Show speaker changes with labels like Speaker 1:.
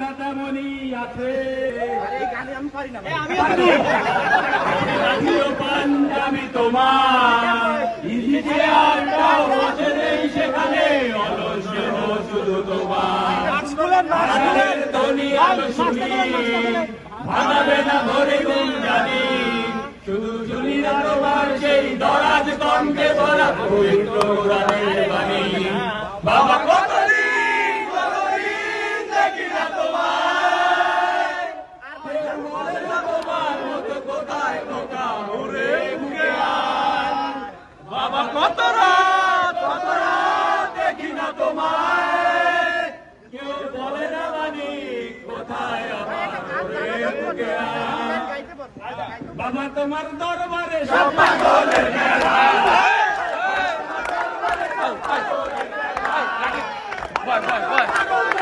Speaker 1: গানটা তেমনই আছে। পাঞ্জাবি তোমার ইজিয়ারটাও আছে নেই সেখানে, অলস শুধু তোমার ধ্বনি আলো শুনি, ভাঙাবে না ধরে গুণ জানি, শুধু শুনি না তোমার সেই দরাজ কণ্ঠে বলা পবিত্র কোরআনের বাণী। বাবা কতদিন দেখি না তোমায়, বলে না তোমার মতো কোথায় ঢোকা উড়ে উড়ে আয়। বাবা কত রাত দেখি না তোমায়, কেউ বলে না বাণী কোথায় আমার উড়ে উড়ে আয়। বাবা তোমার দরবারে সব পাগলের মেলা,
Speaker 2: Vai.